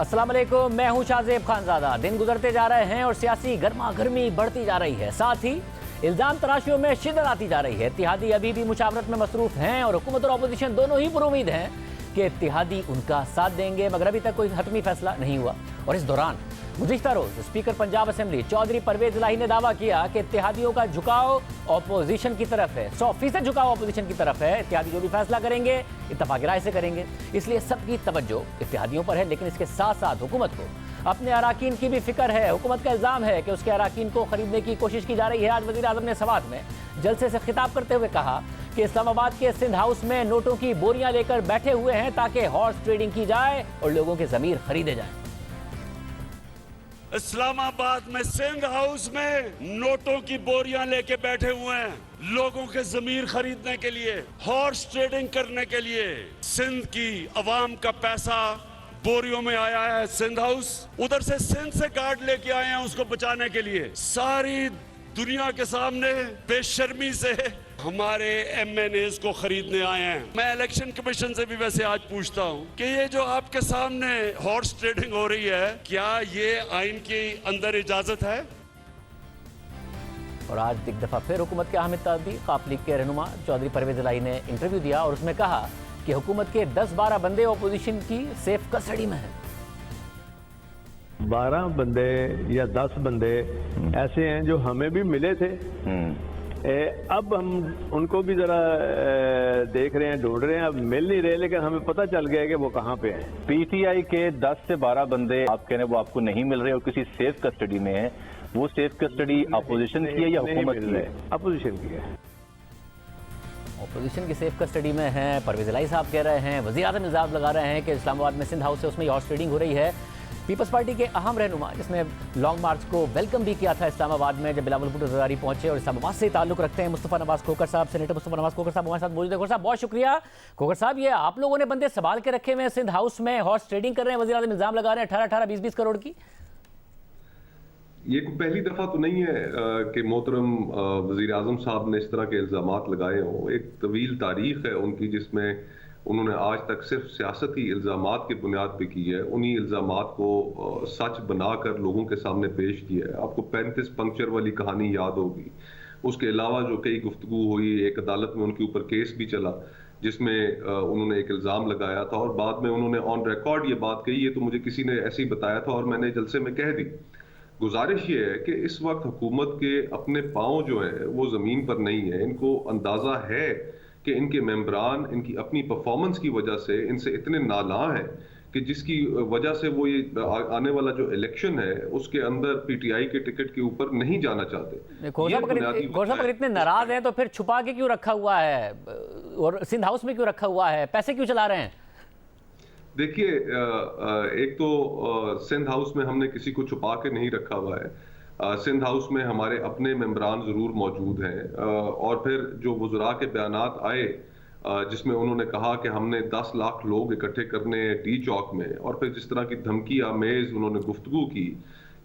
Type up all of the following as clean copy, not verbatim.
अस्सलाम वालेकुम, मैं हूं शाहजेब खानजादा। दिन गुजरते जा रहे हैं और सियासी गर्मा गर्मी बढ़ती जा रही है, साथ ही इल्जाम तराशियों में शिद्दत आती जा रही है। इत्तेहादी अभी भी मुशावरत में मसरूफ हैं और हुकूमत और अपोजिशन दोनों ही पुरुमीद हैं कि इत्तेहादी उनका साथ देंगे, मगर अभी तक कोई हतमी फैसला नहीं हुआ। और इस दौरान गुज़िश्ता रोज स्पीकर पंजाब असेंबली चौधरी परवेज इलाही ने दावा किया कि इत्तेहादियों का झुकाव अपोजिशन की तरफ है, 100% झुकाव अपोजिशन की तरफ है। इत्तेहादी जो भी फैसला करेंगे इत्तफाक राय से करेंगे, इसलिए सबकी तवज्जो इत्तेहादियों पर है। लेकिन इसके साथ साथ हुकूमत को अपने अराकीन की भी फिक्र है। हुकूमत का इल्ज़ाम है कि उसके अराकीन को खरीदने की कोशिश की जा रही है। आज वज़ीर आज़म ने सवात में जलसे से खिताब करते हुए कहा कि इस्लामाबाद के सिंध हाउस में नोटों की बोरियां लेकर बैठे हुए हैं ताकि हॉर्स ट्रेडिंग की जाए और लोगों के ज़मीर खरीदे जाएं। इस्लामाबाद में सिंध हाउस में नोटों की बोरियां लेके बैठे हुए हैं लोगों के जमीर खरीदने के लिए, हॉर्स ट्रेडिंग करने के लिए। सिंध की अवाम का पैसा बोरियों में आया है सिंध हाउस, उधर से सिंध से गार्ड लेके आए हैं उसको बचाने के लिए। सारी दुनिया के सामने बेशर्मी से हमारे एमएनएस को खरीदने आए हैं। मैं इलेक्शन कमीशन से भी वैसे आज पूछता हूं कि ये जो आपके सामने हॉर्स ट्रेडिंग हो रही है, क्या ये आइन के अंदर इजाजत है? और आज एक दफा फिर हुकूमत के अहम इत्तेहादी काफ लीग के रहनुमा चौधरी परवेज इलाही ने इंटरव्यू दिया और उसमें कहा कि हुकूमत के 10-12 बंदे अपोजिशन की सेफ कस्टडी में हैं। 12 बंदे या 10 बंदे ऐसे हैं जो हमें भी मिले थे। अब हम उनको भी जरा देख रहे हैं, ढूंढ रहे हैं, अब मिल नहीं रहे, लेकिन हमें पता चल गया है कि वो कहाँ पे हैं। पीटीआई के 10 से 12 बंदे आप कह रहे हैं वो आपको नहीं मिल रहे और किसी सेफ कस्टडी में है। वो सेफ कस्टडी अपोजिशन की है या हुकूमत की है? अपोजिशन की है। अपोजिशन की सेफ कस्टडी में है, परवेज इलाही साहब कह रहे हैं। वज़ीर आज़म इल्ज़ाम लगा रहे हैं कि इस्लामाबाद में सिंध हाउस है, उसमें हॉर्स ट्रेडिंग हो रही है। पीपल्स पार्टी के अहम रहनुमा जिसने लॉन्ग मार्च को वेलकम भी किया था इस्लामाबाद में जब बिलावल भुट्टो ज़रदारी पहुंचे और इस्लामाबाद से ताल्लुक़ रखते हैं मुस्तफ़ा नवाज़ खोखर साहब, सेनेटर मुस्तफ़ा नवाज़ खोखर साहब हमारे साथ मौजूद है। खोखर साहब बहुत शुक्रिया। खोखर साहब, ये आप लोगों ने बंदे संभाल के रखे हुए हैं सिंध हाउस में, हॉर्स ट्रेडिंग कर रहे हैं, वज़ीर आज़म इल्ज़ाम लगा रहे हैं 18-18, 20-20 करोड़ की। ये पहली दफा तो नहीं है कि मोहतरम वज़ीर आज़म साहब ने इस तरह के इल्ज़ामात लगाए हों। एक तवील तारीख है उनकी जिसमें उन्होंने आज तक सिर्फ सियासती इल्ज़ामात की बुनियाद पे की है। उन्हीं इल्ज़ामात को सच बनाकर लोगों के सामने पेश किया है। आपको 35 पंक्चर वाली कहानी याद होगी। उसके अलावा जो कई गुफ्तगू हुई, एक अदालत में उनके ऊपर केस भी चला जिसमें उन्होंने एक इल्ज़ाम लगाया था और बाद में उन्होंने ऑन रिकॉर्ड ये बात कही है, तो मुझे किसी ने ऐसे ही बताया था और मैंने जलसे में कह दी। गुजारिश ये है कि इस वक्त हुकूमत के अपने पाँव जो है वो ज़मीन पर नहीं है। इनको अंदाज़ा है कि इनके मेंबरान इनकी अपनी परफॉर्मेंस की वजह से इनसे इतने नाला हैं कि जिसकी वजह से वो ये आने वाला जो इलेक्शन है उसके अंदर पीटीआई के टिकट के ऊपर नहीं जाना चाहते। अगर इतने नाराज हैं तो फिर छुपा के क्यों रखा हुआ है और सिंध हाउस में क्यों रखा हुआ है, पैसे क्यों चला रहे हैं? देखिए, एक तो सिंध हाउस में हमने किसी को छुपा के नहीं रखा हुआ है। सिंध हाउस में हमारे अपने मेंबरान ज़रूर मौजूद हैं और फिर जो वज़रा के बयानात आए जिसमें उन्होंने कहा कि हमने 10 लाख लोग इकट्ठे करने हैं टी चौक में, और फिर जिस तरह की धमकी आमेज उन्होंने गुफ्तगू की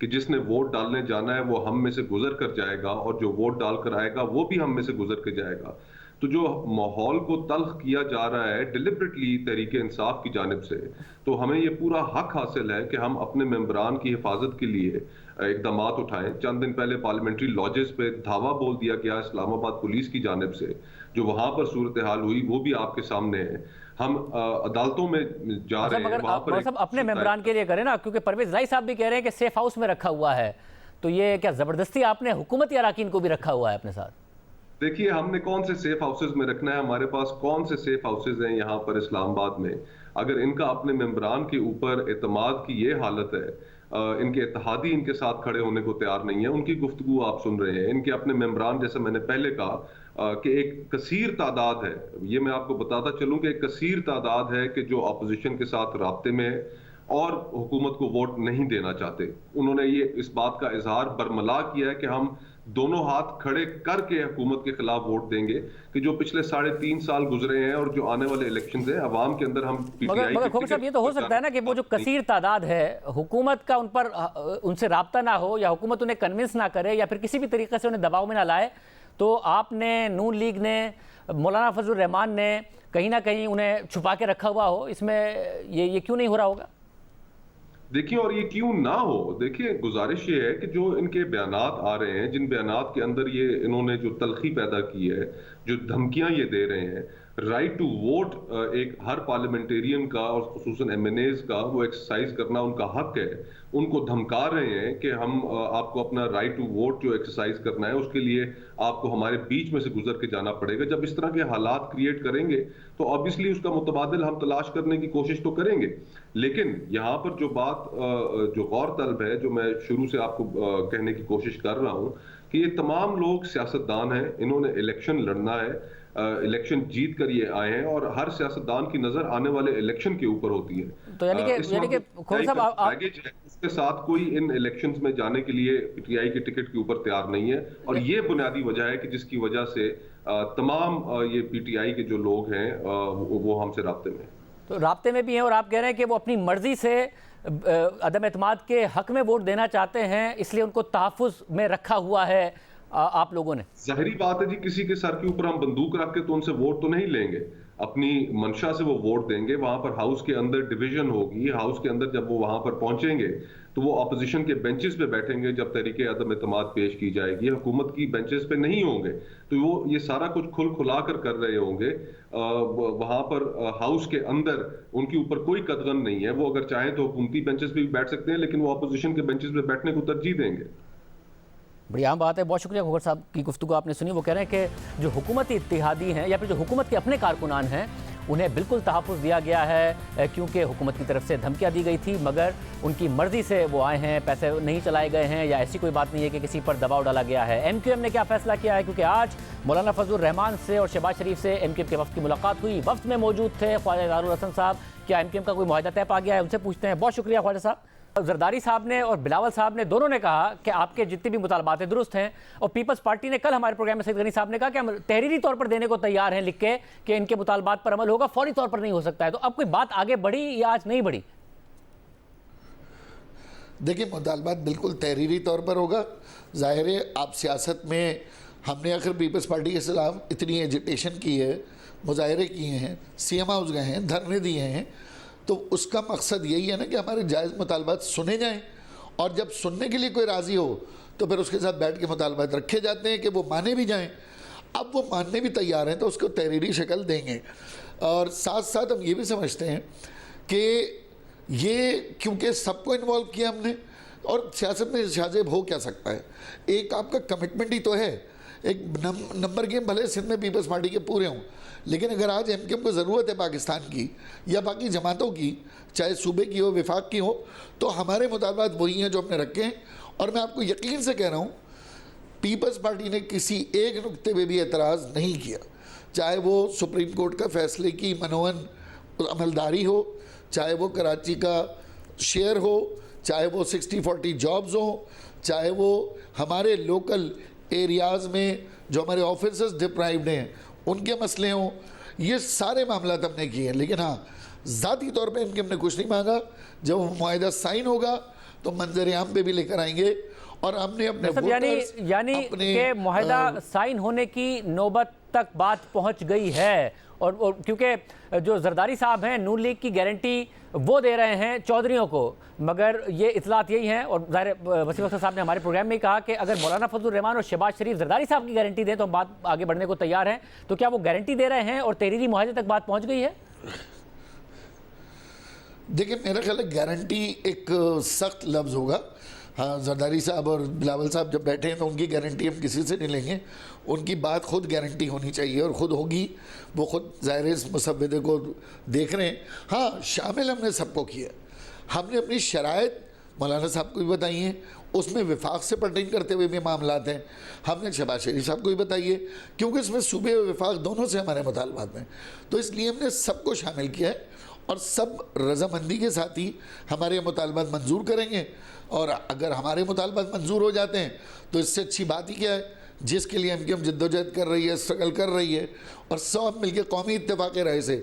कि जिसने वोट डालने जाना है वो हम में से गुजर कर जाएगा और जो वोट डाल कर आएगा वो भी हम में से गुजर कर जाएगा। तो जो माहौल को तल्ख किया जा रहा है डिलिबरेटली तहरीक इंसाफ की जानिब से, तो हमें ये पूरा हक हासिल है कि हम अपने मेंबरान की हिफाजत के लिए इकदाम उठाएं। चंद दिन पहले पार्लियामेंट्री लॉजेस पे धावा बोल दिया गया इस्लामाबाद पुलिस की जानिब से, जो वहां पर सूरत हाल हुई वो भी आपके सामने है। हम अदालतों में जा रहे हैं, वहां पर सब अपने मेंबरान के लिए करें ना, क्योंकि परवेज इलाही साहब भी कह रहे हैं कि सेफ हाउस में रखा हुआ है, तो ये क्या जबरदस्ती आपने हुकूमती अराकीन को भी रखा हुआ है अपने साथ? देखिए, हमने कौन से सेफ हाउसेज में रखना है, हमारे पास कौन से सेफ हाउसेज हैं यहाँ पर इस्लामाबाद में। अगर इनका अपने मेंबरान के ऊपर एतमाद की ये हालत है, इनके इत्तेहादी इनके साथ खड़े होने को तैयार नहीं है, उनकी गुफ्तगू आप सुन रहे हैं। इनके अपने मेंबरान, जैसे मैंने पहले कहा कि एक कसीर तादाद है, ये मैं आपको बताता चलूं कि एक कसीर तादाद है कि जो अपोजिशन के साथ राब्ते में है और हुकूमत को वोट नहीं देना चाहते। उन्होंने ये इस बात का इजहार बरमला किया है कि हम दोनों हाथ खड़े करके हुकूमत के खिलाफ वोट देंगे कि जो पिछले 3.5 साल गुजरे हैं और जो आने वाले इलेक्शन है अवाम के अंदर हम मगर खोखर साहब, ये तो हो सकता है ना कि वो जो कसीर तादाद है हुकूमत का उन पर उनसे राब्ता ना हो या हुकूमत उन्हें कन्विंस ना करे या फिर किसी भी तरीके से उन्हें दबाव में ना लाए, तो आपने, नून लीग ने, मौलाना फजलुर रहमान ने कहीं ना कहीं उन्हें छुपा के रखा हुआ हो, इसमें ये क्यों नहीं हो रहा होगा? देखिए, और ये क्यों ना हो, देखिए गुजारिश ये है कि जो इनके बयानात आ रहे हैं, जिन बयानात के अंदर ये इन्होंने जो तलखी पैदा की है, जो धमकियां ये दे रहे हैं, राइट टू वोट एक हर पार्लियामेंटेरियन का और खुसूसन एमएनएज का वो एक्सरसाइज करना उनका हक है, उनको धमका रहे हैं कि हम आपको अपना राइट टू वोट जो एक्सरसाइज करना है उसके लिए आपको हमारे बीच में से गुजर के जाना पड़ेगा। जब इस तरह के हालात क्रिएट करेंगे तो ऑब्वियसली उसका मुतबादिल हम तलाश करने की कोशिश तो करेंगे, लेकिन यहाँ पर जो बात जो गौर तलब है, जो मैं शुरू से आपको कहने की कोशिश कर रहा हूँ कि ये तमाम लोग सियासतदान हैं, इन्होंने इलेक्शन लड़ना है, इलेक्शन जीत कर ये आए हैं और हर सियासतदान की नजर आने वाले इलेक्शन के ऊपर होती है। तो यानी कि खोर साहब पैकेज है, उसके साथ कोई इन इलेक्शंस में जाने के लिए पीटीआई के टिकट के ऊपर तैयार नहीं है, और ये बुनियादी वजह है कि जिसकी वजह से तमाम ये पीटीआई के जो लोग हैं वो हमसे राब्ते में हैं। तो राब्ते में भी हैं और आप कह रहे हैं कि वो अपनी मर्जी से अदम एतमाद के हक में वोट देना चाहते हैं, इसलिए उनको तहफ़्फ़ुज़ में रखा हुआ है आप लोगों ने। जाहिरी बात है जी, किसी के सर के ऊपर हम बंदूक रख के तो उनसे वोट तो नहीं लेंगे, अपनी मंशा से वो वोट देंगे। वहां पर हाउस के अंदर डिवीजन होगी, हाउस के अंदर जब वो वहां पर पहुंचेंगे तो वो अपोजिशन के बेंचेस पे बैठेंगे जब तहरीके अदम एतमाद पेश की जाएगी, हुकूमत की बेंचेस पे नहीं होंगे, तो वो ये सारा कुछ खुल खुला कर रहे होंगे। वहां पर हाउस के अंदर उनके ऊपर कोई कदगन नहीं है, वो अगर चाहें तो हुकूमती बेंचेस पे भी बैठ सकते हैं, लेकिन वो अपोजिशन के बेंचेस पे बैठने को तरजीह देंगे। बड़ी आम बात है। बहुत शुक्रिया खोखर साहब की गुफ्तगू आपने सुनी। वो कह रहे हैं कि जो हुकूमती इत्तेहादी हैं या फिर जो हुकूमत के अपने कारकुनान हैं उन्हें बिल्कुल तहफ़्फ़ुज़ दिया गया है, क्योंकि हुकूमत की तरफ से धमकियाँ दी गई थी, मगर उनकी मर्ज़ी से वो आए हैं, पैसे नहीं चलाए गए हैं या ऐसी कोई बात नहीं है कि किसी पर दबाव डाला गया है। एमक्यूएम ने क्या फैसला किया है, क्योंकि आज मौलाना फजलुर रहमान से और शहबाज शरीफ से एमक्यूएम के वफ़द की मुलाकात हुई, वफ़द में मौजूद थे ख्वाजा इज़हारुल हसन साहब। क्या एमक्यूएम का कोई मुआहदा तय पा गया है, उनसे पूछते हैं। बहुत शुक्रिया ख्वाजा साहब। जरदारी साहब ने और बिलावल साहब ने दोनों ने कहा कि आपके जितने भी मुतालबात हैं दुरुस्त हैं, और पीपल्स पार्टी ने कल हमारे प्रोग्राम में सईद गनी साहब ने कहा कि हम तहरीरी तौर पर देने को तैयार हैं लिख के कि इनके मुतालबात पर अमल होगा, फौरी तौर पर नहीं हो सकता है। तो अब कोई बात आगे बढ़ी या आज नहीं बढ़ी? देखिए, मुतालबात बिल्कुल तहरीरी तौर पर होगा। ज़ाहिर है आप सियासत में हमने आखिर पीपल्स पार्टी के खिलाफ इतनी एजिटेशन की है, मुजाहरे किए हैं, सीएम हाउस गए हैं, धरने दिए हैं, तो उसका मकसद यही है ना कि हमारे जायज़ मुतालबात सुने जाएं, और जब सुनने के लिए कोई राज़ी हो तो फिर उसके साथ बैठ के मुतालबात रखे जाते हैं कि वो माने भी जाएं। अब वो मानने भी तैयार हैं तो उसको तहरीरी शक्ल देंगे। और साथ साथ हम ये भी समझते हैं कि ये क्योंकि सबको इन्वॉल्व किया हमने, और सियासत में शाज़ेब हो क्या सकता है, एक आपका कमिटमेंट ही तो है। एक नंबर गेम भले सिंध में पीपल्स पार्टी के पूरे हों, लेकिन अगर आज एमक्यूएम को ज़रूरत है पाकिस्तान की या बाकी जमातों की, चाहे सूबे की हो, विफाक की हो, तो हमारे मुतालबात वही हैं जो हमने रखे हैं। और मैं आपको यकीन से कह रहा हूँ, पीपल्स पार्टी ने किसी एक नुक्ते पे भी एतराज़ नहीं किया, चाहे वो सुप्रीम कोर्ट का फैसले की मनोवन अमलदारी हो, चाहे वो कराची का शेयर हो, चाहे वो 60-40 जॉब्स हो, चाहे वो हमारे लोकल एरियाज़ में जो हमारे ऑफिसर्स डिप्राइव्ड हैं उनके मसले हों, ये सारे मामला हमने किए हैं। लेकिन हाँ, ज़ाती तौर पे इनके हमने कुछ नहीं मांगा। जब मुआहिदा साइन होगा तो मंजर आम पे भी लेकर आएंगे, और हमने अपने यानी कि मुआहिदा साइन होने की नौबत तक बात पहुंच गई है, और क्योंकि जो जरदारी साहब हैं नून लीग की गारंटी वो दे रहे हैं चौधरियों को, मगर ये इतलात यही हैं, और ज़ाहिर वसीम अख्तर साहब ने हमारे प्रोग्राम में कहा कि अगर मौलाना फजलुर रहमान और शहबाज शरीफ जरदारी साहब की गारंटी दें तो हम बात आगे बढ़ने को तैयार हैं। तो क्या वो गारंटी दे रहे हैं और तहरीरी मुआहदे तक बात पहुँच गई है? देखिए, मेरा ख्याल है गारंटी एक सख्त लफ्ज़ होगा। हाँ, जरदारी साहब और बिलावल साहब जब बैठे हैं तो उनकी गारंटी हम किसी से नहीं लेंगे, उनकी बात खुद गारंटी होनी चाहिए और ख़ुद होगी। वो खुद ज़ाहिर इस मुसव्वदे को देख रहे हैं। हाँ, शामिल हमने सबको किया, हमने अपनी शराइत मौलाना साहब को भी बताई हैं, उसमें विफाक से पर्टेन करते हुए भी मामलात हैं, हमने शहबाज शरीफ साहब को भी बताइए, क्योंकि इसमें सूबे और विफाक दोनों से हमारे मुतालबात हैं, तो इसलिए हमने सबको शामिल किया है, और सब रजामंदी के साथ ही हमारे मुतालबात मंजूर करेंगे। और अगर हमारे मुतालबात मंजूर हो जाते हैं तो इससे अच्छी बात ही क्या है, जिसके लिए एमक्यूएम जद्दोजहद कर रही है, स्ट्रगल कर रही है, और सब मिलकर कौमी इत्तेफाक राय से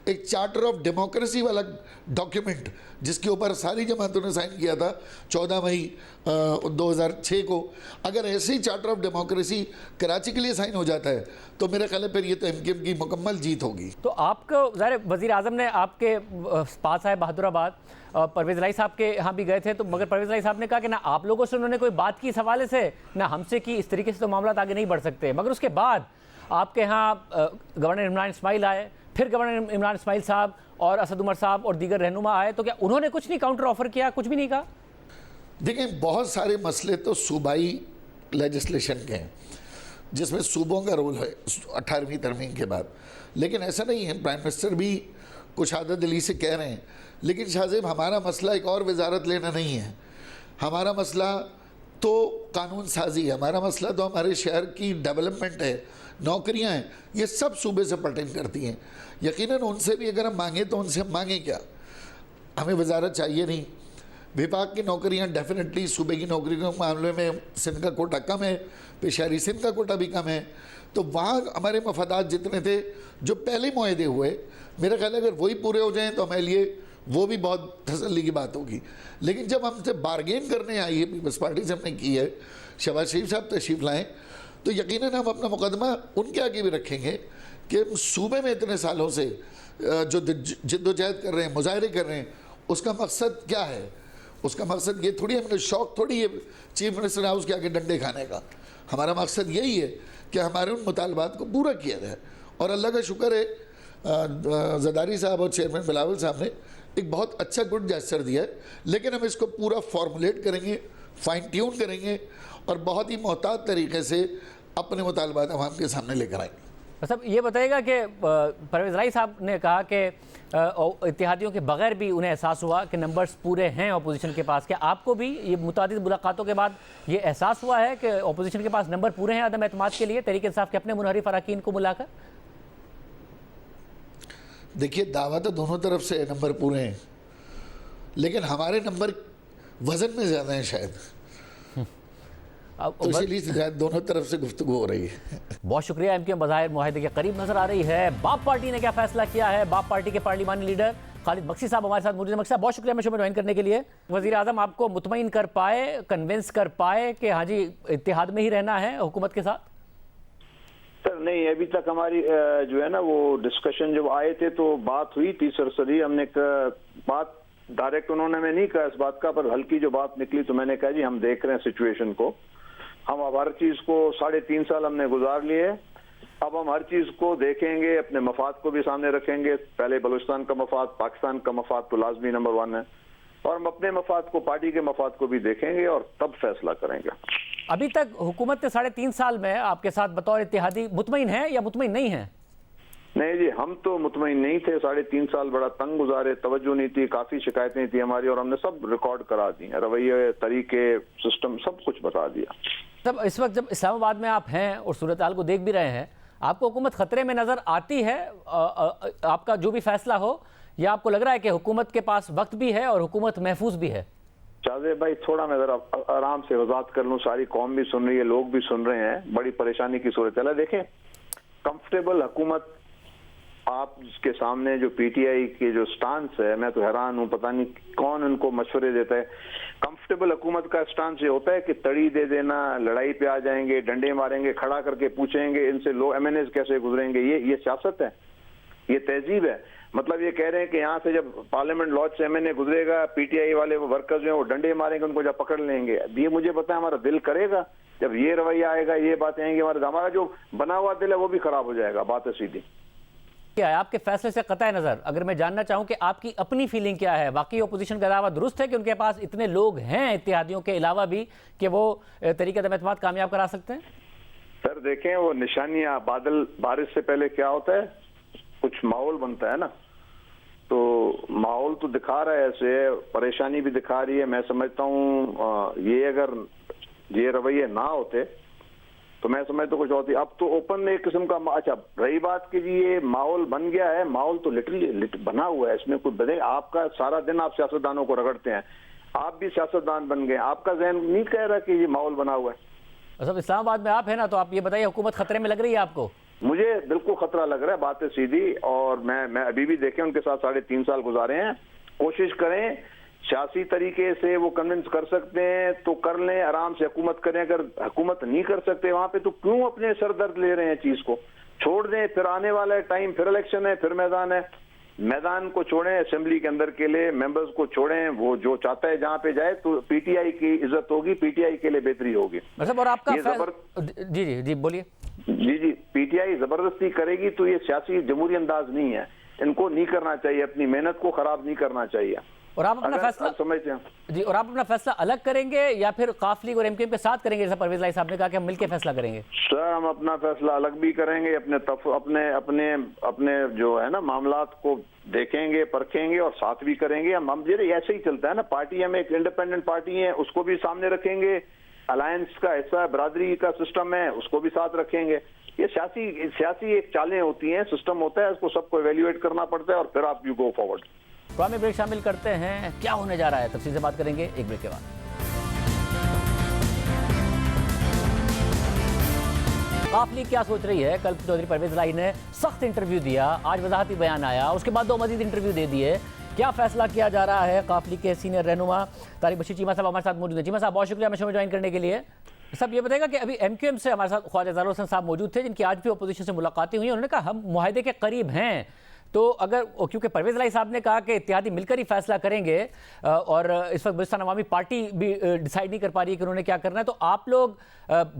एक चार्टर ऑफ डेमोक्रेसी वाला डॉक्यूमेंट जिसके ऊपर सारी जमातों ने साइन किया था 14 मई 2006 को, अगर ऐसे ही चार्टर ऑफ डेमोक्रेसी कराची के लिए साइन हो जाता है तो मेरा ख्याल है फिर ये तो एमक्यूएम की मुकम्मल जीत होगी। तो आपको ज़ाहिर वज़ीर आज़म ने आपके पास आए बहादुराबाद, परवेज लाई साहब के यहाँ भी गए थे, तो मगर परवेज लाई साहब ने कहा कि ना आप लोगों से उन्होंने कोई बात की इस हवाले से, ना हमसे की, इस तरीके से तो मामला आगे नहीं बढ़ सकते। मगर उसके बाद आपके यहाँ गवर्नर इमरान इस्माइल आए, फिर गवर्नर इमरान इस्माइल साहब और असद उमर साहब और दीगर रहनुमा आए, तो क्या उन्होंने कुछ नहीं काउंटर ऑफर किया, कुछ भी नहीं कहा? देखें, बहुत सारे मसले तो सूबाई लेजिस्लेशन के हैं जिसमें सूबों का रोल है 18वीं तरमीम के बाद, लेकिन ऐसा नहीं है। प्राइम मिनिस्टर भी कुछ आदत दिली से कह रहे हैं, लेकिन शाहजेब हमारा मसला एक और वजारत लेना नहीं है, हमारा मसला तो कानून साजी है, हमारा मसला तो हमारे शहर की डेवलपमेंट है, नौकरियां हैं, ये सब सूबे से पर्टेन करती हैं। यकीनन उनसे भी अगर हम मांगें तो उनसे हम मांगें क्या, हमें वजारत चाहिए नहीं। विभाग की नौकरियां डेफिनेटली सूबे की नौकरियों के मामले में सिंध का कोटा कम है, पेशारी सिंध का कोटा भी कम है, तो वहाँ हमारे मफादात जितने थे जो पहले मुआहदे हुए, मेरा ख्याल है अगर वही पूरे हो जाएं तो हमारे लिए वो भी बहुत तसल्ली की बात होगी। लेकिन जब हमसे बारगेन करने आई है पीपल्स पार्टी से हमने की है, शहबाज शरीफ साहब तशरीफ लाएँ, तो यकीनन हम अपना मुकदमा उनके आगे भी रखेंगे कि सूबे में इतने सालों से जो जिद्दोजहद कर रहे हैं, मुजाहरे कर रहे हैं, उसका मकसद क्या है। उसका मकसद ये थोड़ी, हमने शौक थोड़ी है चीफ मिनिस्टर हाउस के आगे डंडे खाने का। हमारा मकसद यही है कि हमारे उन मुतालबात को पूरा किया जाए, और अल्लाह का शुक्र है ज़रदारी साहब और चेयरमैन बिलावल साहब ने एक बहुत अच्छा गुड जेस्चर दिया है, लेकिन हम इसको पूरा फॉर्मुलेट करेंगे, फाइन ट्यून करेंगे और बहुत ही मोहतात तरीके से अपने मुतालबात अवाम के सामने लेकर आएंगे। मतलब ये बताइएगा कि परवेज लाई साहब ने कहा कि इत्तेहादियों के बगैर भी उन्हें एहसास हुआ कि नंबर्स पूरे हैं अपोजिशन के पास। क्या आपको भी ये मुतादिद मुलाकातों के बाद ये एहसास हुआ है कि अपोजिशन के पास नंबर पूरे हैं अदम एतमाद के लिए तहरीक इंसाफ के अपने मुनहरिफ अरकान को बुलाकर? देखिए, दावा तो दोनों तरफ से नंबर पूरे हैं, लेकिन हमारे नंबर वजन में ज़्यादा हैं शायद, तो इसलिए दोनों तरफ से गुफ्तगू हो रही है। बहुत शुक्रिया। एमक्यूएम बज़ाहिर मुआहदे के करीब नजर आ रही है। बाप पार्टी ने क्या फैसला किया है? बाप पार्टी के पार्लिमानी लीडर खालिद मक्सी साहब हमारे साथ मौजूद हैं। मक्सी साहब, बहुत शुक्रिया हमें शो में ज्वाइन करने के लिए। वज़ीर आज़म आपको मुतमईन कर पाए, कन्विंस कर पाए कि हाँ जी इत्तेहाद में ही रहना है हुकूमत के साथ? सर नहीं, अभी तक हमारी जो है ना वो डिस्कशन जब आए थे तो बात हुई थी सरसरी, हमने बात डायरेक्ट उन्होंने मैं नहीं कहा इस बात का, पर हल्की जो बात निकली तो मैंने कहा जी हम देख रहे हैं सिचुएशन को, हम अब हर चीज को 3.5 साल हमने गुजार लिए, अब हम हर चीज को देखेंगे, अपने मफाद को भी सामने रखेंगे। पहले बलूचिस्तान का मफाद, पाकिस्तान का मफाद तो लाजमी नंबर 1 है, और हम अपने मफाद को, पार्टी के मफाद को भी देखेंगे और तब फैसला करेंगे। अभी तक हुकूमत ने 3.5 साल में आपके साथ बतौर इत्तेहादी मुतमईन है या मुतमईन नहीं है? नहीं जी, हम तो मुतमईन नहीं थे। 3.5 साल बड़ा तंग गुजारे, तवज्जो नहीं थी, काफी शिकायतें थी हमारी, और हमने सब रिकॉर्ड करा दी, रवैये, तरीके, सिस्टम सब कुछ बता दिया। तब इस वक्त जब इस्लामाबाद में आप हैं और सूरत हाल को देख भी रहे हैं, आपको हुकूमत खतरे में नजर आती है? आपका जो भी फैसला हो, या आपको लग रहा है कि हुकूमत के पास वक्त भी है और हुकूमत महफूज भी है? शाहजेब भाई, थोड़ा मैं जरा आराम से वजाहत कर लूं, सारी कौम भी सुन रही है, लोग भी सुन रहे हैं, बड़ी परेशानी की सूरत है। देखें, कंफर्टेबल हुकूमत आप जिसके सामने जो पीटीआई के जो स्टांस है, मैं तो हैरान हूं, पता नहीं कौन उनको मशवरे देता है। कंफर्टेबल हुकूमत का स्टांस ये होता है कि तड़ी दे देना, लड़ाई पे आ जाएंगे, डंडे मारेंगे, खड़ा करके पूछेंगे इनसे लो एमएनएस कैसे गुजरेंगे। ये सियासत है, ये तहजीब है। मतलब ये कह रहे हैं कि यहाँ से जब पार्लियामेंट लॉज से एमएनए गुजरेगा, पीटीआई वाले वो वर्कर्स जो है वो डंडे मारेंगे, उनको जब पकड़ लेंगे। ये मुझे पता है हमारा दिल करेगा जब ये रवैया आएगा, ये बातें आएंगी, हमारा जो बना हुआ दिल है वो भी खराब हो जाएगा। बात है सीधी। क्या है आपके फैसले से कतई नजर, अगर मैं जानना चाहूं कि आपकी अपनी फीलिंग क्या है? बाकी ओपोजिशन का दावा दुरुस्त है कि उनके पास इतने लोग हैं इत्तेहादियों के अलावा भी कि वो तरीके अदम-ए-एतमाद कामयाब करा सकते हैं? सर देखें, वो निशानियां, बादल बारिश से पहले क्या होता है, कुछ माहौल बनता है ना, तो माहौल तो दिखा रहा है, ऐसे परेशानी भी दिखा रही है। मैं समझता हूँ ये अगर ये रवैये ना होते तो मैं समझता हूँ कुछ होती। अब तो ओपन एक किस्म का, अच्छा रही बात कि जी ये माहौल बन गया है, माहौल तो लिटरली बना हुआ है, इसमें कुछ बदले। आपका सारा दिन आप सियासतदानों को रगड़ते हैं, आप भी सियासतदान बन गए, आपका जहन नहीं कह रहा कि ये माहौल बना हुआ है। सब इस्लामाबाद में आप है ना, तो आप ये बताइए हुकूमत खतरे में लग रही है आपको? मुझे बिल्कुल खतरा लग रहा है, बात है सीधी। और मैं अभी भी देखें उनके साथ 3.5 साल गुजारे हैं, कोशिश करें सियासी तरीके से वो कन्विंस कर सकते हैं तो कर लें, आराम से हुकूमत करें। अगर हुकूमत नहीं कर सकते वहां पे तो क्यों अपने सर दर्द ले रहे हैं, चीज को छोड़ दें। फिर आने वाला है टाइम, फिर इलेक्शन है, फिर मैदान है। मैदान को छोड़ें, असेंबली के अंदर के लिए मेंबर्स को छोड़ें, वो जो चाहता है जहां पे जाए, तो पीटीआई की इज्जत होगी, पीटीआई के लिए बेहतरी होगी। मतलब और आपका जी जी जी बोलिए। जी, पीटीआई जबरदस्ती करेगी तो ये सियासी जमहूरी अंदाज नहीं है, इनको नहीं करना चाहिए, अपनी मेहनत को खराब नहीं करना चाहिए। और आप अपना फैसला समझते हैं जी, और आप अपना फैसला अलग करेंगे या फिर काफ लीग और एमक्यूएम के साथ करेंगे, जैसा परवेज लाई साहब ने कहा कि हम मिलकर फैसला करेंगे? सर, हम अपना फैसला अलग भी करेंगे, अपने जो है ना मामलात को देखेंगे, परखेंगे और साथ भी करेंगे। हम ऐसे ही चलता है ना, पार्टी हम एक इंडिपेंडेंट पार्टी है, उसको भी सामने रखेंगे, अलायंस का हिस्सा बरादरी का सिस्टम है, उसको भी साथ रखेंगे। ये सियासी एक चालें होती हैं, सिस्टम होता है, उसको सबको इवेल्युएट करना पड़ता है और फिर आप यू गो फॉरवर्ड। प्रोग्राम में ब्रेक शामिल करते हैं, क्या होने जा रहा है तफसील से बात करेंगे एक ब्रेक के बाद। काफ लीग क्या सोच रही है? कल चौधरी परवेज लाई ने सख्त इंटरव्यू दिया, आज वजाहती बयान आया, उसके बाद 2 मजीद इंटरव्यू दे दिए। क्या फैसला किया जा रहा है? काफ लीग के सीनियर रहनुमा तारिक बशीर चीमा साहब हमारे साथ मौजूद हैं। चीमा साहब, बहुत शुक्रिया शो में ज्वाइन करने के लिए। सब ये बताएगा कि अभी एमक्यूएम से हमारे साथ ख्वाजा ज़ाहिर हुसैन साहब मौजूद थे, जिनकी आज भी अपोजिशन से मुलाकातें हुई। उन्होंने कहा हम मुआहदे के करीब हैं, तो अगर क्योंकि परवेज लाई साहब ने कहा कि इत्तेहादी मिलकर ही फैसला करेंगे और इस वक्त बलूचिस्तान अवामी पार्टी भी डिसाइड नहीं कर पा रही है कि उन्होंने क्या करना है, तो आप लोग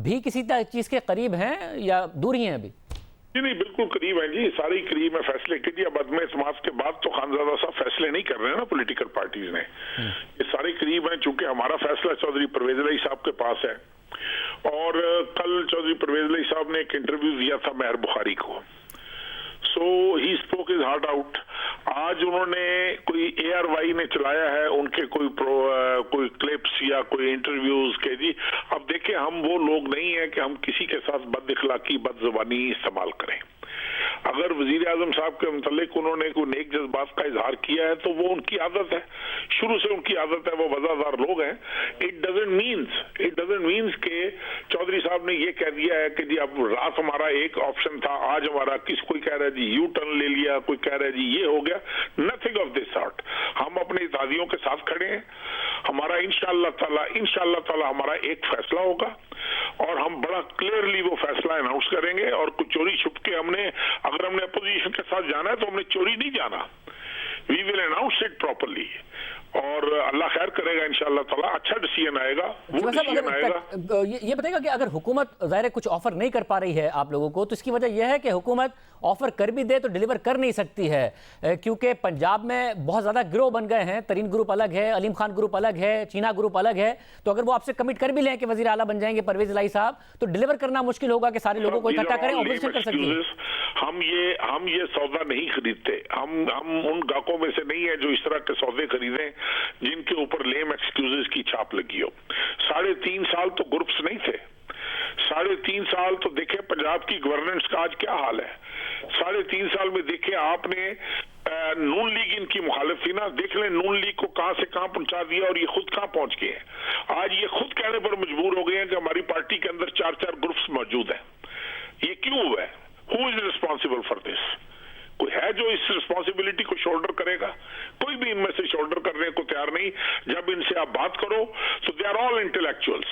भी किसी चीज़ के करीब हैं या दूर ही हैं अभी? जी नहीं, बिल्कुल करीब है जी, सारे करीब में फैसले के। जी अब अदम समाज के बाद तो खानजादा साहब फैसले नहीं कर रहे हैं ना पॉलिटिकल पार्टीज ने, ये सारे करीब हैं। चूंकि हमारा फैसला चौधरी परवेज लाई साहब के पास है और कल चौधरी परवेज लाई साहब ने एक इंटरव्यू दिया था मेहर बुखारी को, so he spoke his heart out. आज उन्होंने कोई ARY ने चलाया है उनके कोई क्लिप्स या कोई इंटरव्यूज के। जी अब देखें, हम वो लोग नहीं है कि हम किसी के साथ बद इखलाकी बद ज़ुबानी इस्तेमाल करें। अगर वजीर आजम साहब के मुतालिक उन्होंने कोई नेक जज्बात का इजहार किया है तो वो उनकी आदत है, शुरू से उनकी आदत है, वो वजादार लोग हैं। इट डजंट मीन्स के चौधरी साहब ने ये कह दिया है कि जी अब रात हमारा एक ऑप्शन था, आज हमारा कोई कह रहा है जी यू टर्न ले लिया, कोई कह रहा है जी ये हो गया। Nothing of this sort. हम अपने इत्तेहादियों के साथ खड़े हैं। हमारा इंशाअल्लाह ताला हमारा एक फैसला होगा और हम बड़ा क्लियरली वो फैसला अनाउंस करेंगे। और कुछ चोरी छुप के अगर हमने अपोजिशन के साथ जाना है तो हमने चोरी नहीं जाना, we will announce it properly और अल्लाह खैर करेगा इंशाअल्लाह ताला, अच्छा डिसीजन आएगा, वो डिसीजन आएगा। ये बताएगा कि अगर हुकूमत ज़ाहिर कुछ ऑफर नहीं कर पा रही है आप लोगों को, तो इसकी वजह यह है कि हुकूमत ऑफर कर भी दे तो डिलीवर कर नहीं सकती है, क्योंकि पंजाब में बहुत ज़्यादा गिरोह बन गए हैं। तरीन ग्रुप अलग है, अलीम खान ग्रुप अलग है, चीना ग्रुप अलग है। तो अगर वो आपसे कमिट कर भी लें कि वज़ीर आला बन जाएंगे परवेज लाई साहब, तो डिलीवर करना मुश्किल होगा कि सारे लोगों को इकट्ठा करें, ऑपोजिशन कर सकती है। हम ये सौदा नहीं खरीदते, हम उन गाहकों में से नहीं है जो इस तरह के सौदे खरीदें जिनके ऊपर लेम एक्सक्यूजेस की छाप लगी हो। 3.5 साल तो ग्रुप्स नहीं थे, 3.5 साल तो देखे पंजाब की गवर्नेंस का आज क्या हाल है। 3.5 साल में देखे आपने नून लीग इनकी मुखालिफ थी ना, देख लें नून लीग को कहां से कहां पहुंचा दिया और ये खुद कहां पहुंच गए हैं। आज ये खुद कहने पर मजबूर हो गए हैं कि हमारी पार्टी के अंदर 4 ग्रुप्स मौजूद हैं। ये क्यों हुआ है? Who is responsible for this? कोई है जो इस रिस्पॉन्सिबिलिटी को शोल्डर करेगा? कोई भी इनमें से शोल्डर करने को तैयार नहीं। जब इनसे आप बात करो तो दे आर ऑल इंटेलेक्चुअल्स,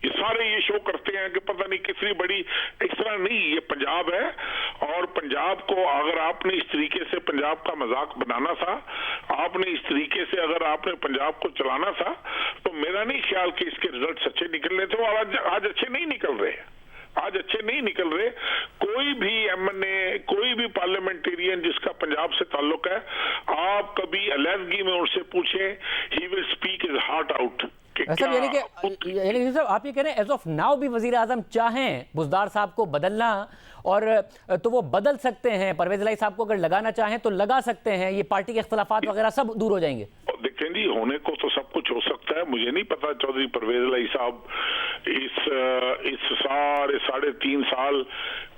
ये सारे ये शो करते हैं कि पता नहीं कितनी बड़ी, इस तरह नहीं, ये पंजाब है और पंजाब को अगर आपने इस तरीके से पंजाब का मजाक बनाना था, आपने इस तरीके से अगर आपने पंजाब को चलाना था, तो मेरा नहीं ख्याल कि इसके रिजल्ट अच्छे निकलने थे और आज अच्छे नहीं निकल रहे, आज अच्छे नहीं निकल रहे। कोई भी MNA, कोई भी पार्लियामेंटेरियन जिसका पंजाब से ताल्लुक है, आप कभी अलहदगी में उनसे पूछें, he will speak his heart out. यानी कि आप ये कह रहे हैं एज ऑफ नाउ भी वजीर आजम चाहें बुज़दार साहब को बदलना और तो वो बदल सकते हैं, परवेज लाई साहब को अगर लगाना चाहें तो लगा सकते हैं, ये पार्टी के इख्तलाफात वगैरह सब दूर हो जाएंगे। देखें जी, होने को तो सब कुछ हो सकता है, मुझे नहीं पता चौधरी परवेज लाई साहब इस सारे 3.5 साल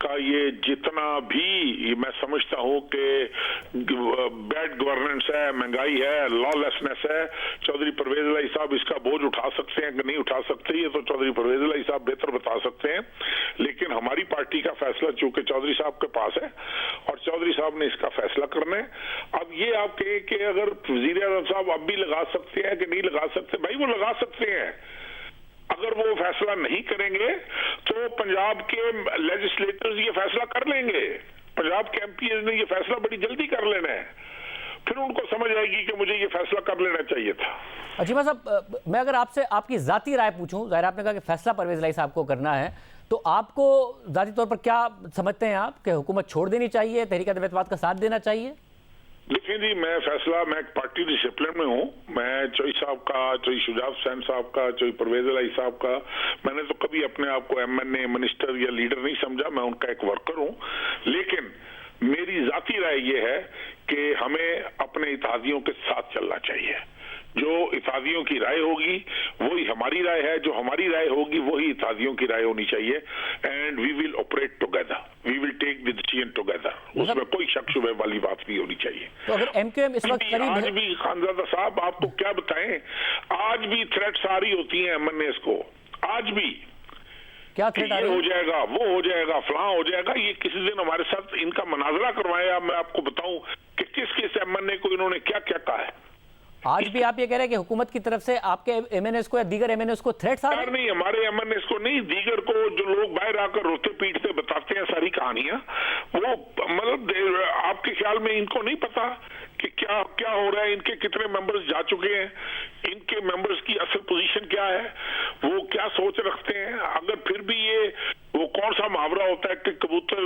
का ये जितना भी मैं समझता हूँ कि बैड गवर्नेंस है, महंगाई है, लॉलेसनेस है, चौधरी परवेज लाई साहब इसका बोझ उठा सकते हैं कि नहीं उठा सकते, ये तो चौधरी परवेज लाई साहब बेहतर बता सकते हैं। लेकिन हमारी पार्टी का फैसला चूंकि चौधरी साहब के पास है और चौधरी साहब ने इसका फैसला करना है। अब ये आप कहें कि अगर वजीर आज़म साहब अब भी लगा सकते हैं कि नहीं लगा सकते, भाई वो लगा सकते हैं। अगर वो फैसला नहीं करेंगे तो पंजाब के लेजिस्लेटर्स ये फैसला कर लेंगे। पंजाब के एमपीएस ने ये फैसला बड़ी जल्दी कर लेना है, फिर उनको समझ आएगी कि मुझे ये फैसला कर लेना चाहिए था। चीमा साहब, मैं अगर आपसे आपकी जाती राय पूछूं, जाहिर आपने कहा कि फैसला परवेज इलाही साहब को करना है, तो आपको जाती तौर पर क्या समझते हैं आप कि हुकूमत छोड़ देनी चाहिए, तहरीक अदम-ए-एतमाद का साथ देना चाहिए? देखिए जी, मैं पार्टी डिसिप्लिन में हूँ। मैं चोई साहब का, चोई शुजात हुसैन साहब का, चोई परवेज इलाही साहब का, मैंने तो कभी अपने आप को एमएनए, मिनिस्टर या लीडर नहीं समझा। मैं उनका एक वर्कर हूँ। लेकिन मेरी जाती राय ये है कि हमें अपने इत्तेहादियों के साथ चलना चाहिए। जो इत्तेहादियों की राय होगी वही हमारी राय है, जो हमारी राय होगी वही इत्तेहादियों की राय होनी चाहिए। And we will operate together, we will take the decision together, उसमें कोई शक शुबे वाली बात नहीं होनी चाहिए। तो अगर एमक्यूएम इस वक्त करीब आज भी खानजादा साहब आपको क्या बताएं, आज भी थ्रेट्स आ रही होती हैं एमएनएस को, आज भी क्या थ्रेट आ रही है? हो जाएगा, वो हो जाएगा, फलां हो जाएगा। ये किसी दिन हमारे साथ इनका मनाजरा करवाया, मैं आपको बताऊं कि किस एमएनए को इन्होंने क्या क्या कहा है। आज भी आप ये कह रहे हैं कि हुकूमत की तरफ से आपके एमएनएस को या दीगर एमएनएस को थ्रेट्स आ रहे हैं? नहीं, हमारे एमएनएस को नहीं, दीगर को, जो लोग बाहर आकर रोते पीटते बताते हैं सारी कहानियां, वो मतलब आपके ख्याल में इनको नहीं पता कि क्या क्या हो रहा है, इनके कितने मेंबर्स जा चुके हैं, इनके मेंबर्स की असल पोजीशन क्या है, वो क्या सोच रखते हैं। अगर फिर भी ये वो कौन सा मुहावरा होता है कि कबूतर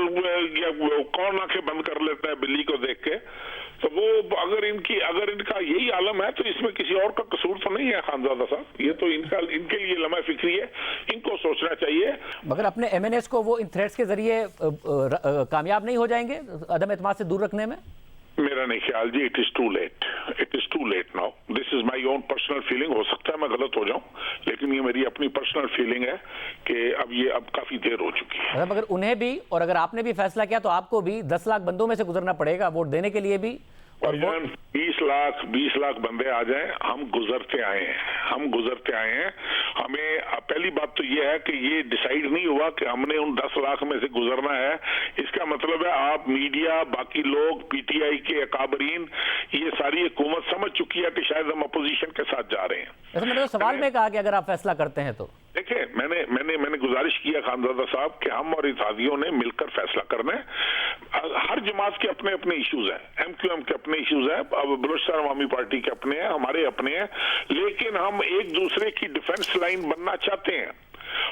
या कौन आंखें बंद कर लेता है बिल्ली को देख के, तो वो अगर इनका यही आलम है तो इसमें किसी और का कसूर तो नहीं है खानजादा साहब। ये तो इनके लिए लम्हा फिक्री है, इनको सोचना चाहिए। मगर अपने एमएनएस को वो इन थ्रेट्स के जरिए कामयाब नहीं हो जाएंगे अदम एतमाद से दूर रखने में? मेरा नहीं ख्याल जी, it is too late, it is too late now. This is my own personal feeling. हो सकता है मैं गलत हो जाऊं, लेकिन ये मेरी अपनी पर्सनल फीलिंग है कि अब काफी देर हो चुकी है। मतलब अगर उन्हें भी और अगर आपने भी फैसला किया तो आपको भी 10 लाख बंदों में से गुजरना पड़ेगा वोट देने के लिए भी। और 20 लाख बंदे आ जाएं, हम गुजरते आए हैं। हमें पहली बात तो ये है कि ये डिसाइड नहीं हुआ कि हमने उन 10 लाख में से गुजरना है। इसका मतलब है आप मीडिया, बाकी लोग, पीटीआई के अकाबरीन, ये सारी हुकूमत समझ चुकी है कि शायद हम अपोजिशन के साथ जा रहे हैं। ऐसा मैंने तो सवाल में कहा कि अगर आप फैसला करते हैं तो देखिए, मैंने गुजारिश किया खानजादा साहब कि हम और इत्तेहादियों ने मिलकर फैसला करना है। हर जमात के अपने अपने इश्यूज हैं, एमक्यूएम के अपने इश्यूज हैं, अब बलूचिस्तान अवामी पार्टी के अपने हैं, हमारे अपने हैं, लेकिन हम एक दूसरे की डिफेंस लाइन बनना चाहते हैं।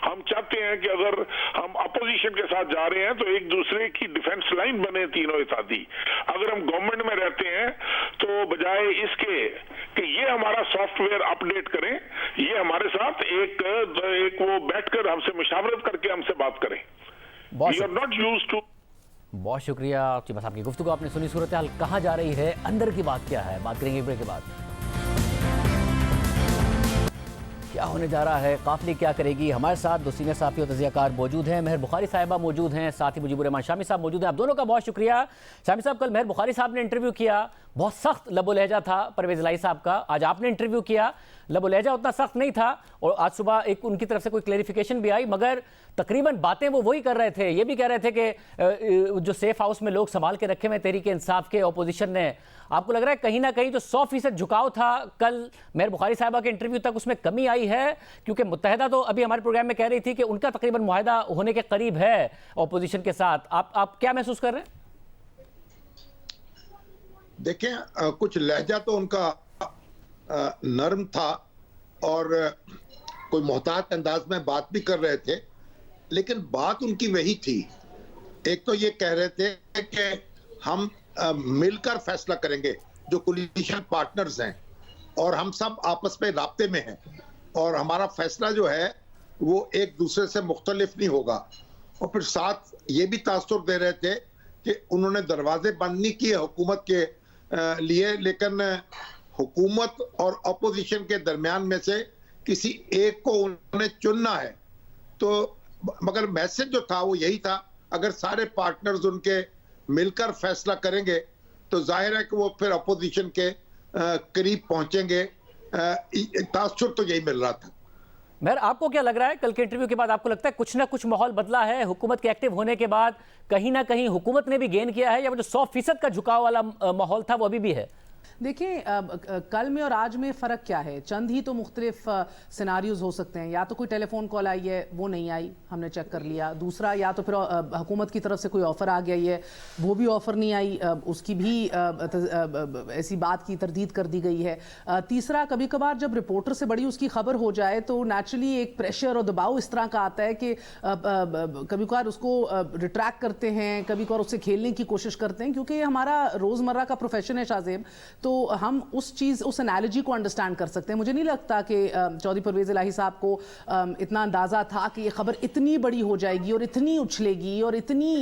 हम चाहते हैं कि अगर हम अपोजिशन के साथ जा रहे हैं तो एक दूसरे की डिफेंस लाइन बने तीनों इत्तेहादी। अगर हम गवर्नमेंट में रहते हैं तो बजाय इसके कि ये हमारा सॉफ्टवेयर अपडेट करें, ये हमारे साथ एक वो बैठकर हमसे मुशावरत करके हमसे बात करें। We are not used to. बहुत शुक्रिया चीमा साहब की गुफ्तगू आपने सुनी। सूरत हाल कहाँ जा रही है, अंदर की बात क्या है, बात करेंगे ब्रेक के बाद। क्या होने जा रहा है, काफिले क्या करेगी। हमारे साथ दो सीनियर साफी और तजियाकार मौजूद हैं। मेहर बुखारी साहिबा मौजूद हैं, साथ ही मुजीबुर रहमान शामी साहब मौजूद हैं। आप दोनों का बहुत शुक्रिया। शामी साहब, कल मेहर बुखारी साहब ने इंटरव्यू किया, बहुत सख्त लबो लहजा था परवेज इलाही साहब का। आज आपने इंटरव्यू किया, लबो लहजा उतना सख्त नहीं था और आज सुबह एक उनकी तरफ से कोई क्लैरिफिकेशन भी आई, मगर तकरीबन बातें वो वही कर रहे थे। ये भी कह रहे थे कि जो सेफ हाउस में लोग संभाल के रखे हुए तहरीक इंसाफ के ऑपोजिशन ने, आपको लग रहा है कहीं ना कहीं जो 100% झुकाव था कल मेहर बुखारी साहिबा के इंटरव्यू तक, उसमें कमी आई है? क्योंकि मुत्तहदा तो अभी हमारे प्रोग्राम में कह रही थी कि उनका तकरीबन मुआहदा होने के करीब है ऑपोजिशन के साथ। आप क्या महसूस कर रहे हैं? देखें, कुछ लहजा तो उनका नरम था और कोई मोहतात अंदाज में बात भी कर रहे थे, लेकिन बात उनकी वही थी। एक तो ये कह रहे थे कि हम मिलकर फैसला करेंगे, जो कोलिशन पार्टनर्स हैं, और हम सब आपस में राब्ते में हैं और हमारा फैसला जो है वो एक दूसरे से मुख्तलिफ नहीं होगा। और फिर साथ ये भी तासुर दे रहे थे कि उन्होंने दरवाजे बंद नहीं किए हुकूमत के लिए, लेकिन हुकूमत और अपोजिशन के दरमियान में से किसी एक को उन्होंने चुनना है। तो मगर मैसेज जो था वो यही था, अगर सारे पार्टनर्स उनके मिलकर फैसला करेंगे तो जाहिर है कि वो फिर अपोजिशन के करीब पहुंचेंगे। तासुर तो यही मिल रहा था। मेहर, आपको क्या लग रहा है कल के इंटरव्यू के बाद? आपको लगता है कुछ ना कुछ माहौल बदला है हुकूमत के एक्टिव होने के बाद? कहीं ना कहीं हुकूमत ने भी गेन किया है, या वो जो 100% का झुकाव वाला माहौल था वो अभी भी है? دیکھیں کل میں اور آج میں فرق کیا ہے؟ چند ہی تو مختلف سیناریوز ہو سکتے ہیں. یا تو کوئی ٹیلی فون کال آئی ہے وہ نہیں آئی, ہم نے چیک کر لیا. دوسرا یا تو پھر حکومت کی طرف سے کوئی آفر آ گیا ہے, وہ بھی آفر نہیں آئی, اس کی بھی ایسی بات کی تردید کر دی گئی ہے. تیسرا کبھی کبھار جب رپورٹر سے بڑی اس کی خبر ہو جائے تو نیچرلی ایک پریشر اور دباؤ اس طرح کا آتا ہے کہ کبھی کبھار اس کو ریٹریکٹ کرتے ہیں, کبھی کبھار اس سے کھیلنے کی کوشش کرتے ہیں, کیونکہ یہ ہمارا روزمرہ کا پروفیشن ہے شاہ زیب. تو ہم اس انالوجی کو انڈرسٹینڈ کر سکتے ہیں. مجھے نہیں لگتا کہ چودھری پرویز الہی صاحب کو اتنا اندازہ تھا کہ یہ خبر اتنی بڑی ہو جائے گی اور اتنی اچھلے گی اور اتنی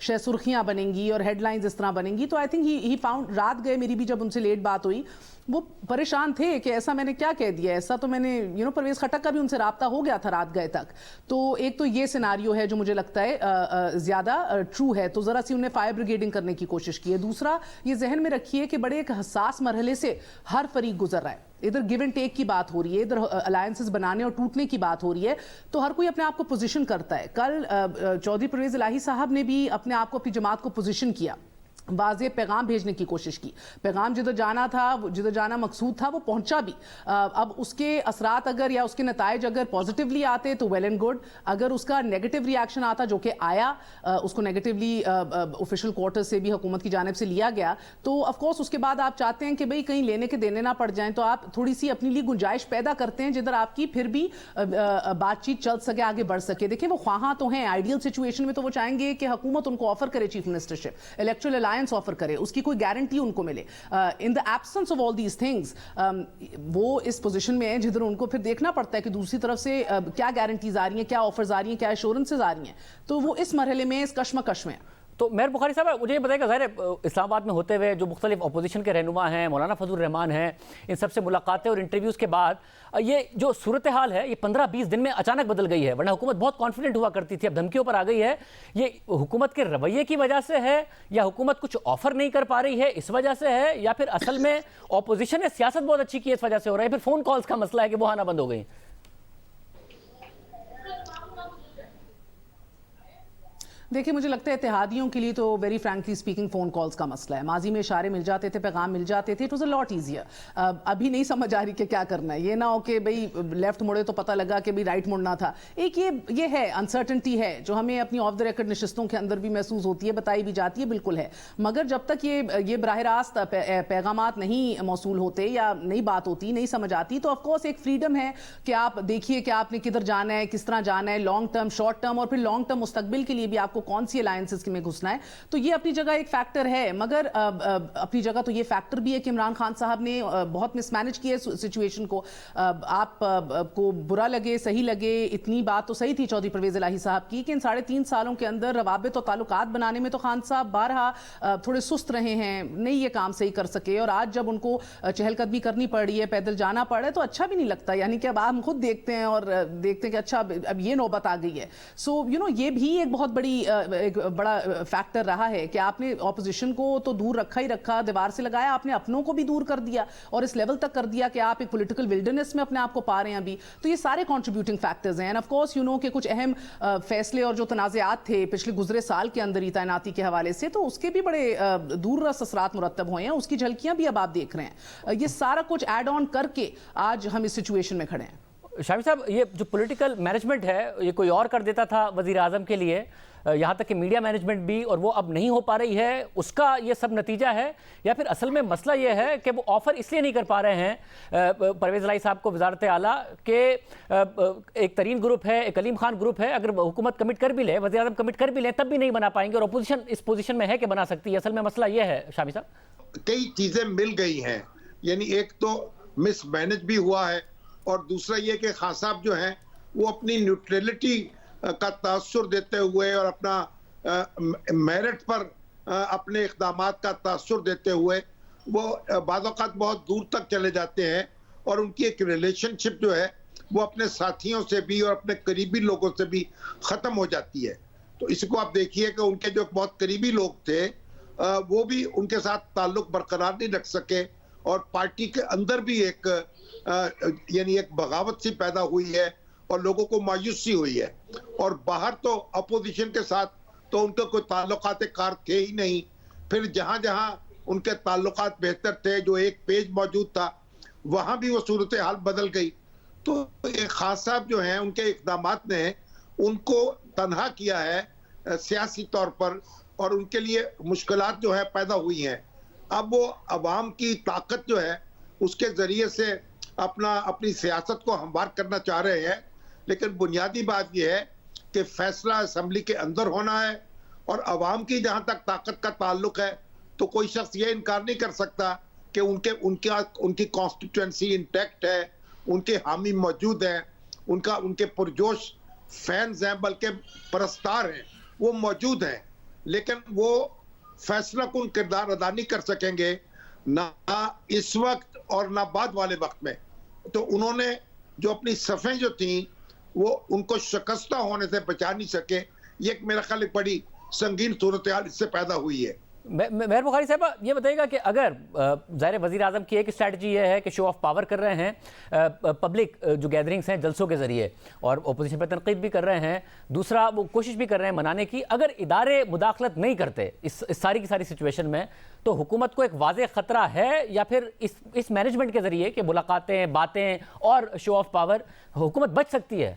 شہ سرخیاں بنیں گی اور ہیڈ لائنز اس طرح بنیں گی. تو آئی تھنک ہی فاؤنڈ, رات گئے میری بھی جب ان سے لیٹ بات ہوئی, وہ پریشان تھے کہ ایسا میں نے کیا کہہ دیا, ایسا تو میں نے پرویز خٹک کا بھی ان سے رابطہ ہو گیا تھا رات گئے تک. تو ایک تو یہ سیناریو ہے جو مجھے لگتا ہے زیادہ ٹرو ہے, تو ذرا سی انہیں فائر بریگیڈنگ کرنے کی کوشش کی ہے. دوسرا یہ ذہن میں رکھیے کہ بڑے ایک حساس مرحلے سے ہر فریق گزر رہا ہے. ادھر گیو اینڈ ٹیک کی بات ہو رہی ہے, ادھر الائنسز بنانے اور ٹوٹنے کی بات ہو رہی ہے, تو ہر کوئی اپنے آپ کو پوزیشن کرتا ہے. کل چودھری پرویز الہی صاحب نے بھی اپنے آپ کو اپنی جماعت کو پوزیشن کیا, واضح پیغام بھیجنے کی کوشش کی. پیغام جدھر جانا تھا, جدھر جانا مقصود تھا, وہ پہنچا بھی. اب اس کے اثرات اگر یا اس کے نتائج اگر پازیٹیولی آتے تو ویل اینڈ گڈ. اگر اس کا نیگیٹو ریاکشن آتا, جو کہ آیا, اس کو نیگیٹیولی آفیشیل کوارٹر سے بھی حکومت کی جانب سے لیا گیا, تو آف کورس اس کے بعد آپ چاہتے ہیں کہ بھئی کہیں لینے کے دینے نہ پڑ جائیں, تو آپ تھوڑی سی اپنے لیے گنجائش پیدا کرتے ہیں جدھر آپ کی پھر بھی بات چیت چل سکے, آگے بڑھ سکے. دیکھیں وہ خواہاں تو ہیں, آئیڈیل سچویشن میں تو وہ چاہیں گے کہ حکومت ان کو آفر کرے چیف منسٹرشپ, الیکٹرل آفر کرے, اس کی کوئی گارنٹی ان کو ملے. In the absence of all these things وہ اس پوزیشن میں ہیں جدھر ان کو پھر دیکھنا پڑتا ہے کہ دوسری طرف سے کیا گارنٹیز آ رہی ہیں, کیا آفرز آ رہی ہیں, کیا ایشورنسز آ رہی ہیں. تو وہ اس مرحلے میں اس کشمکش میں. تو مہر بخاری صاحب مجھے یہ بتائیں کہ ظاہر اسلام آباد میں ہوتے ہوئے جو مختلف اپوزیشن کے رہنما ہیں, مولانا فضل الرحمان ہیں, ان سب سے ملاقاتیں اور انٹرویوز کے بعد یہ جو صورتحال ہے یہ 15-20 دن میں اچانک بدل گئی ہے. ورنہ حکومت بہت کانفیڈنٹ ہوا کرتی تھی, اب دھمکیوں پر آ گئی ہے. یہ حکومت کے رویے کی وجہ سے ہے, یا حکومت کچھ آفر نہیں کر پا رہی ہے اس وجہ سے ہے, یا پھر اصل میں اپوزیشن نے سیاست بہت اچھی کی اس وجہ سے ہو رہا ہے, پھر فون کالز کا مسئلہ ہے کہ وہ آنا بند ہو گئی؟ دیکھیں مجھے لگتا ہے اتحادیوں کے لیے تو very frankly speaking phone calls کا مسئلہ ہے. ماضی میں اشارے مل جاتے تھے, پیغام مل جاتے تھے, it was a lot easier. ابھی نہیں سمجھ آ رہی کہ کیا کرنا ہے. یہ نہ ہو کہ بھئی لیفٹ مڑے تو پتہ لگا کہ بھئی رائٹ مڑنا تھا. ایک یہ ہے انسرٹنٹی ہے جو ہمیں اپنی آف دا ریکارڈ نشستوں کے اندر بھی محسوس ہوتی ہے, بتائی بھی جاتی ہے, بالکل ہے. مگر جب تک یہ براہ راست پیغامات نہیں موصول ہوتے یا نئی بات ہوتی, نہیں سمجھ آتی, تو آف کورس ایک فریڈم ہے کہ آپ دیکھیے کہ آپ نے کدھر جانا ہے, کس طرح جانا ہے, لانگ ٹرم, شارٹ ٹرم, اور پھر لانگ ٹرم مستقبل کے لیے بھی آپ کو کون سی الائنسز میں گھسنا ہے. تو یہ اپنی جگہ ایک فیکٹر ہے, مگر اپنی جگہ تو یہ فیکٹر بھی ہے کہ عمران خان صاحب نے بہت مس مینج کی ہے سچویشن کو. آپ کو برا لگے صحیح لگے, اتنی بات تو صحیح تھی چودھری پرویز الہی صاحب کی کہ ان 3.5 سالوں کے اندر روابط اور تعلقات بنانے میں تو خان صاحب بارہا تھوڑے سست رہے ہیں, نہیں یہ کام صحیح کر سکے. اور آج جب ان کو چہل قدمی کرنی پڑ رہی ہے, پیدل جانا پڑ رہا ہے, تو اچھا بھی نہیں لگتا. یعنی کہ اب ہم خود دیکھتے ہیں اور دیکھتے ہیں کہ اچھا اب یہ نوبت آ گئی ہے. سو یہ بھی ایک بہت بڑا فیکٹر رہا ہے کہ آپ نے اپوزیشن کو تو دور رکھا ہی رکھا, دیوار سے لگایا, آپ نے اپنوں کو بھی دور کر دیا اور اس لیول تک کر دیا کہ آپ ایک پولیٹیکل ولڈرنس میں اپنے آپ کو پا رہے ہیں ابھی. تو یہ سارے کنٹریبیوٹنگ فیکٹرز ہیں. اینڈ آف کورس کہ کچھ اہم فیصلے اور جو تنازعات تھے پچھلے گزرے سال کے اندر ہی تعیناتی کے حوالے سے, تو اس کے بھی بڑے دور رس اثرات مرتب ہوئے ہیں, اس کی جھلکیاں بھی اب آپ دیکھ رہے ہیں. یہ سارا کچھ ایڈ آن کر کے آج ہم اس سچویشن میں کھڑے ہیں. شامی صاحب یہ جو پولیٹیکل مینجمنٹ ہے یہ کوئی اور کر دیتا تھا وزیر اعظم کے لیے, یہاں تک کہ میڈیا مینجمنٹ بھی, اور وہ اب نہیں ہو پا رہی ہے, اس کا یہ سب نتیجہ ہے, یا پھر اصل میں مسئلہ یہ ہے کہ وہ آفر اس لیے نہیں کر پا رہے ہیں پرویز الہی صاحب کو وزارت اعلیٰ کہ ایک ترین گروپ ہے, ایک علیم خان گروپ ہے, اگر حکومت کمٹ کر بھی لے, وزیر اعظم کمٹ کر بھی لیں, تب بھی نہیں بنا پائیں گے, اور اپوزیشن اس پوزیشن میں ہے کہ بنا سکتی ہے. اصل میں مسئلہ یہ ہے شامی صاحب, کئی چیزیں مل گئی ہیں. یعنی ایک تو مس مینج بھی ہوا ہے, اور دوسرا یہ کہ خان صاحب جو ہیں وہ اپنی نیوٹریلٹی کا تاثر دیتے ہوئے اور اپنا میرٹ پر اپنے اقدامات کا تاثر دیتے ہوئے وہ بعض اوقات بہت دور تک چلے جاتے ہیں, اور ان کی ایک ریلیشن شپ جو ہے وہ اپنے ساتھیوں سے بھی اور اپنے قریبی لوگوں سے بھی ختم ہو جاتی ہے. تو اس کو آپ دیکھیے کہ ان کے جو بہت قریبی لوگ تھے وہ بھی ان کے ساتھ تعلق برقرار نہیں رکھ سکے, اور پارٹی کے اندر بھی یعنی ایک بغاوت سی پیدا ہوئی ہے اور لوگوں کو مایوسی ہوئی ہے. اور باہر تو اپوزیشن کے ساتھ تو ان کے کوئی تعلقات کار تھے ہی نہیں. پھر جہاں جہاں ان کے تعلقات بہتر تھے, جو ایک پیج موجود تھا وہاں بھی وہ صورتحال بدل گئی. تو خان صاحب جو ہیں ان کے اقدامات نے ان کو تنہا کیا ہے سیاسی طور پر, اور ان کے لیے مشکلات جو ہے پیدا ہوئی ہیں. اب وہ عوام کی طاقت جو ہے اس کے ذریعے سے اپنی سیاست کو ہموار کرنا چاہ رہے ہیں, لیکن بنیادی بات یہ ہے کہ فیصلہ اسمبلی کے اندر ہونا ہے, اور عوام کی جہاں تک طاقت کا تعلق ہے تو کوئی شخص یہ انکار نہیں کر سکتا کہ ان کی کانسٹیٹوئنسی انٹیکٹ ہے, ان کے حامی موجود ہیں, ان کے پرجوش فینز ہیں, بلکہ پرستار ہیں, وہ موجود ہیں, لیکن وہ فیصلہ کن کردار ادا نہیں کر سکیں گے نہ اس وقت اور نہ بعد والے وقت میں. تو انہوں نے جو اپنی صفیں جو تھیں وہ ان کو شکستہ ہونے سے بچا نہیں سکے. یہ ایک میرا خیال ایک بڑی سنگین صورتحال اس سے پیدا ہوئی ہے. مہر بخاری صاحب یہ بتائیے گا کہ اگر ظاہر وزیر اعظم کی ایک اسٹریٹجی یہ ہے کہ شو آف پاور کر رہے ہیں پبلک جو گیدرنگز ہیں جلسوں کے ذریعے, اور اپوزیشن پر تنقید بھی کر رہے ہیں, دوسرا وہ کوشش بھی کر رہے ہیں منانے کی, اگر ادارے مداخلت نہیں کرتے اس ساری کی ساری سچویشن میں تو حکومت کو ایک واضح خطرہ ہے, یا پھر اس مینجمنٹ کے ذریعے کہ ملاقاتیں, باتیں اور شو آف پاور حکومت بچ سکتی ہے؟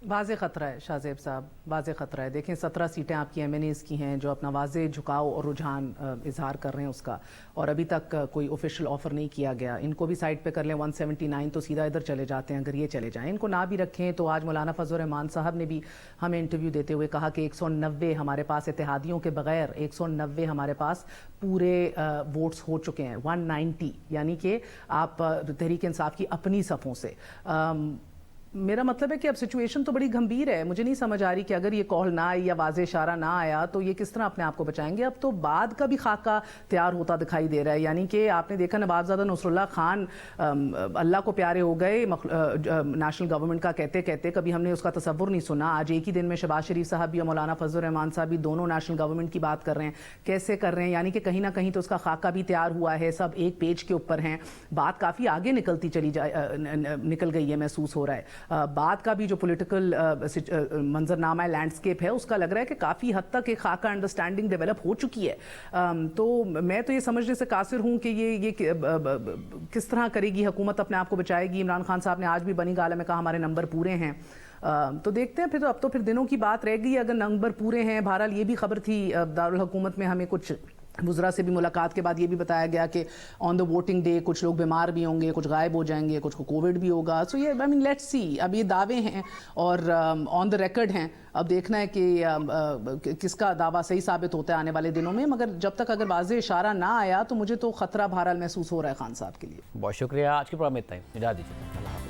واضح خطرہ ہے شاہ زیب صاحب, واضح خطرہ ہے. دیکھیں 17 سیٹیں آپ کی MNAs کی ہیں جو اپنا واضح جھکاؤ اور رجحان اظہار کر رہے ہیں اس کا, اور ابھی تک کوئی آفیشیل آفر نہیں کیا گیا. ان کو بھی سائٹ پہ کر لیں 179 تو سیدھا ادھر چلے جاتے ہیں. اگر یہ چلے جائیں, ان کو نہ بھی رکھیں تو آج مولانا فضل الرحمان صاحب نے بھی ہمیں انٹرویو دیتے ہوئے کہا کہ 190 ہمارے پاس اتحادیوں کے بغیر 190 ہمارے پاس پورے ووٹس ہو چکے ہیں, 190, یعنی کہ آپ تحریک انصاف کی اپنی صفوں سے. میرا مطلب ہے کہ اب سچویشن تو بڑی گھمبیر ہے. مجھے نہیں سمجھ آ رہی کہ اگر یہ کال نہ آئی یا واضح اشارہ نہ آیا تو یہ کس طرح اپنے آپ کو بچائیں گے. اب تو بعد کا بھی خاکہ تیار ہوتا دکھائی دے رہا ہے, یعنی کہ آپ نے دیکھا نوابزادہ نصر اللہ خان اللہ کو پیارے ہو گئے نیشنل گورنمنٹ کا کہتے کہتے, کبھی ہم نے اس کا تصور نہیں سنا. آج ایک ہی دن میں شہباز شریف صاحب بھی اور مولانا فضل الرحمان صاحب بھی دونوں نیشنل گورنمنٹ کی بات کر رہے ہیں. کیسے کر رہے ہیں, یعنی کہ کہیں نہ کہیں تو اس کا خاکہ بھی تیار ہوا ہے, سب ایک پیج کے اوپر ہیں. بات کافی آگے نکل گئی ہے, محسوس ہو رہا ہے. بات کا بھی جو پولیٹیکل منظرنامہ لینڈسکیپ ہے اس کا لگ رہا ہے کہ کافی حد تک ایک خاکہ انڈرسٹینڈنگ ڈیولپ ہو چکی ہے. تو میں تو یہ سمجھنے سے قاصر ہوں کہ یہ کس طرح کرے گی حکومت, اپنے آپ کو بچائے گی. عمران خان صاحب نے آج بھی بنی گالہ میں کہا ہمارے نمبر پورے ہیں. تو دیکھتے ہیں پھر, اب تو پھر دنوں کی بات رہ گئی اگر نمبر پورے ہیں. بہرحال یہ بھی خبر تھی دارالحکومت میں, ہمیں کچھ وزراء سے بھی ملاقات کے بعد یہ بھی بتایا گیا کہ آن دا ووٹنگ ڈے کچھ لوگ بیمار بھی ہوں گے, کچھ غائب ہو جائیں گے, کچھ کو کووڈ بھی ہوگا. سو یہ لیٹس سی, اب یہ دعوے ہیں اور آن دا ریکارڈ ہیں. اب دیکھنا ہے کہ کس کا دعویٰ صحیح ثابت ہوتا ہے آنے والے دنوں میں. مگر جب تک اگر واضح اشارہ نہ آیا تو مجھے تو خطرہ بہرحال محسوس ہو رہا ہے خان صاحب کے لیے. بہت شکریہ. آج کے پروگرام میں اتنا ہی, اجازت دیجیے.